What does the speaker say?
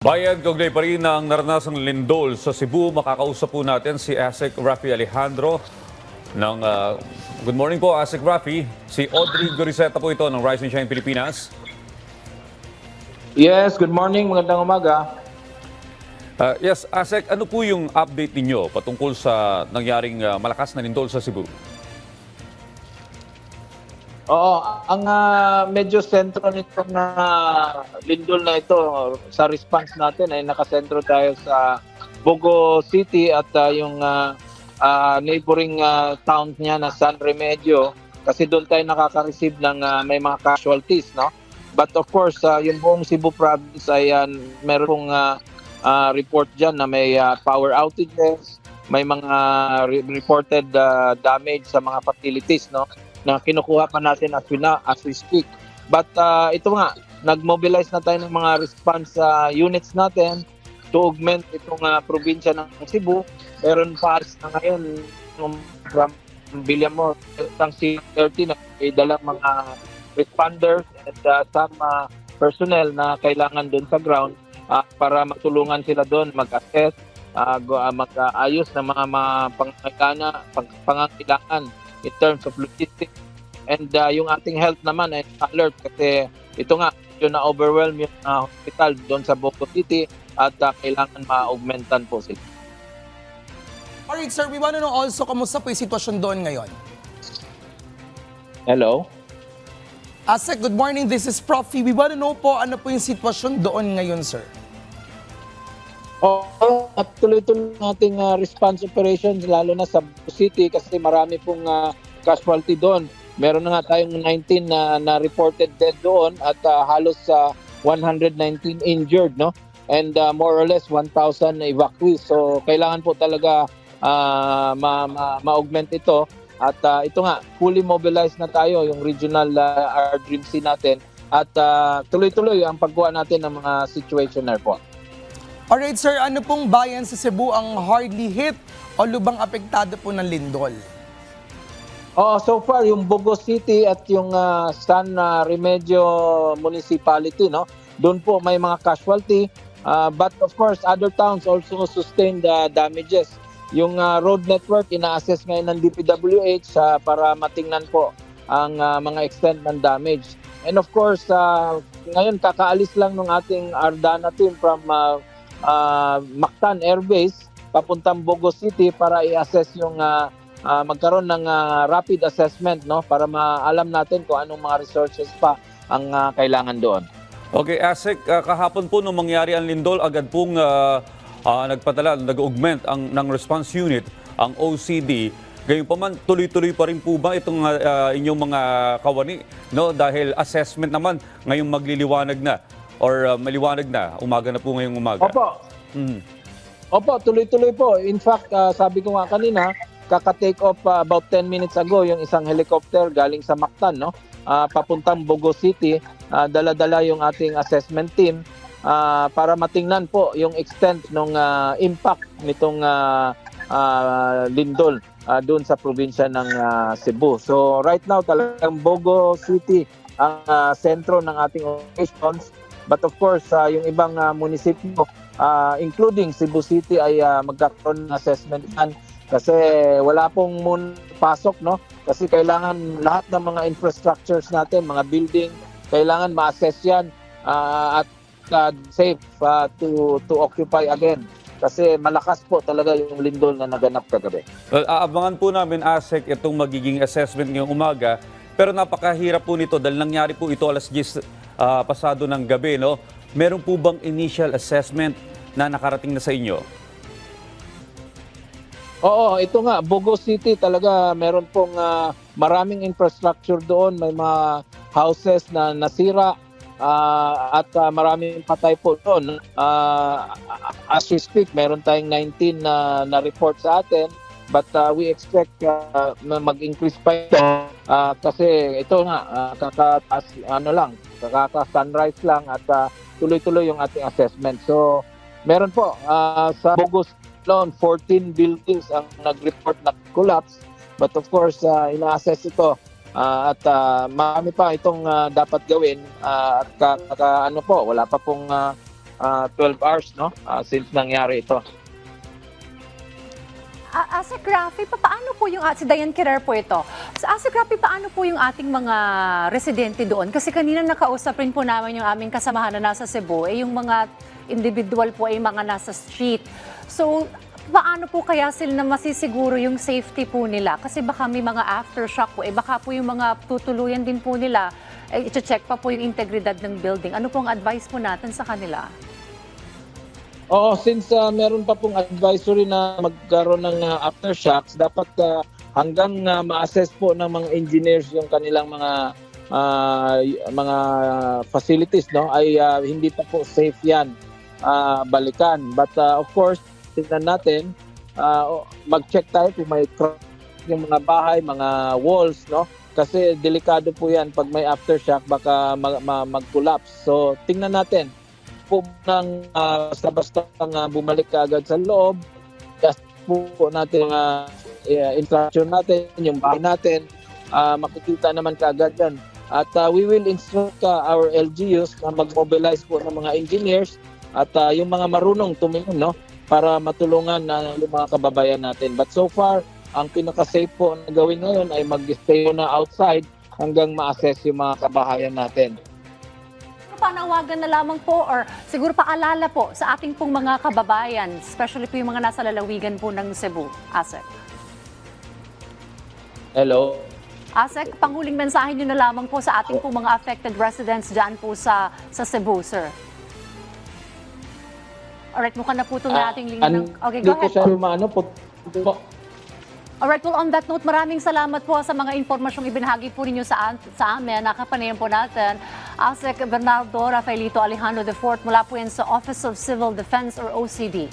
Bayan, kaugnay pa rin ng naranasang lindol sa Cebu. Makakausap po natin si Asek Rafi Alejandro ng Good morning po, Asek Rafi. Si Audrey Goriseta po ito ng Rise and Shine Pilipinas. Yes, good morning. Magandang umaga. Yes, Asek, ano po yung update ninyo patungkol sa nangyaring malakas na lindol sa Cebu? Oo, ang medyo sentro nitong lindol na ito sa response natin ay nakasentro tayo sa Bogo City at yung neighboring town niya na San Remedios kasi doon tayo nakaka-receive ng may mga casualties, no? But of course, yung buong Cebu province ay meron pong report dyan na may power outages, may mga reported damage sa mga facilities, no? Na kinukuha pa natin as we speak. But ito nga, nag-mobilize na tayo ng mga response units natin to augment itong probinsya ng Cebu. Meron pa na ngayon from Villamor, ng C-30 na may dalang mga responders and some personnel na kailangan doon sa ground para matulungan sila doon mag-assess, mag-ayos ng mga pangangailangan in terms of logistics. And yung ating health naman ay alert kasi ito nga, yung na-overwhelm yung hospital doon sa Bogo City at kailangan ma-augmentan po sila. Alright sir, we want to know also kamusta po yung sitwasyon doon ngayon? Hello? Asek, good morning. This is Profi. We want to know po ano po yung sitwasyon doon ngayon, sir. At tuloy-tuloy nating response operations lalo na sa Bogo City kasi marami pong casualty doon. Meron na nga tayong 19 na reported dead doon at halos 119 injured, no? And more or less 1,000 evacuees. So kailangan po talaga ma-augment ito. At ito nga, fully mobilized na tayo yung regional RDRIMC natin at tuloy-tuloy ang pagkuha natin ng mga situationer po. Alright sir, ano pong bayan sa Cebu ang hardly hit o lubang apektado po ng lindol? So far yung Bogo City at yung San Remedios Municipality, no? Doon po may mga casualty, but of course other towns also sustained damages. Yung road network ina-assess ngayon ng DPWH para matingnan po ang mga extent ng damage. And of course, ngayon kakaalis lang ng ating Ardana team from Mactan Air Base papuntang Bogo City para i-assess yung magkaroon ng rapid assessment, no, para maalam natin kung anong mga resources pa ang kailangan doon. Okay, Asek, kahapon po nung mangyari ang lindol, agad pong nagpadala, nag-augment ng response unit, ang OCD. Gayun pa man, tuloy-tuloy pa rin po ba itong inyong mga kawani? No? Dahil assessment naman ngayong magliliwanag na or maliwanag na, umaga na po ngayong umaga. Opo. Opo, tuloy-tuloy po. In fact, sabi ko nga kanina, kaka-take off about 10 minutes ago yung isang helicopter galing sa Mactan, no? Papuntang Bogo City, dala-dala yung ating assessment team para matingnan po yung extent ng impact nitong lindol doon sa probinsya ng Cebu. So right now talagang Bogo City ang sentro ng ating operations. But of course, yung ibang munisipyo, including Cebu City, ay magkakaroon ng assessment yan kasi wala pong pasok, no? Kasi kailangan lahat ng mga infrastructures natin, mga building, kailangan ma-assess yan at safe to occupy again. Kasi malakas po talaga yung lindol na naganap kagabi. Well, aabangan po namin, Asek, itong magiging assessment ngayong umaga. Pero napakahirap po nito dahil nangyari po ito alas 10 pasado ng gabi, no? Meron po bang initial assessment na nakarating na sa inyo? Oo, ito nga, Bogo City talaga meron pong maraming infrastructure doon. May mga houses na nasira at maraming patay po doon. As we speak, meron tayong 19 na report sa atin. But we expect mag-increase pa ito kasi ito nga, kaka-sunrise lang at tuloy-tuloy yung ating assessment. So, meron po sa Bogo alone, 14 buildings ang nag-report na collapse. But of course, ina-assess ito at marami pa itong dapat gawin at wala pa pong 12 hours, no? Since nangyari ito. Asek Rafi, paano po yung, si Diane Querer po ito, Asek Rafi, paano po yung ating mga residente doon? Kasi kanina nakausap rin po namin yung aming kasamahan na nasa Cebu, yung mga individual po ay mga nasa street. So, paano po kaya sila na masisiguro yung safety po nila? Kasi baka may mga aftershock po, baka po yung mga tutuluyan din po nila, i-check pa po yung integridad ng building. Ano pong advice po natin sa kanila? Oo, since meron pa pong advisory na magkaroon ng aftershocks, dapat hanggang ma-assess po ng mga engineers yung kanilang mga facilities, no, ay hindi pa po safe yan balikan. But of course, tingnan natin, mag-check tayo kung may crack yung mga bahay, mga walls, no, kasi delikado po yan pag may aftershock, baka mag-collapse. So tingnan natin po nang basta-basta bumalik ka agad sa loob, just po natin instruction natin, yung bahay natin, makikita naman kaagad yan. At we will instruct our LGUs na mag-mobilize po ng mga engineers at yung mga marunong tumingin, no, para matulungan yung mga kababayan natin. But so far, ang pinaka-safe po na gawin ngayon ay mag-stay na outside hanggang ma-assess yung mga kabahayan natin. Panawagan na lamang po or siguro paalala po sa ating pong mga kababayan, especially po yung mga nasa lalawigan po ng Cebu. Asek. Hello? Asek, panghuling mensahe nyo na lamang po sa ating pong mga affected residents dyan po sa Cebu, sir. Alright, mukhang naputol na ating linya ng... Okay, go ahead. Hindi ko siya Alright, well on that note, maraming salamat po sa mga impormasyong ibinahagi po ninyo sa amin. Nakapanayan po natin, Asek Bernardo Rafaelito Alejandro IV mula po yan sa Office of Civil Defense or OCD.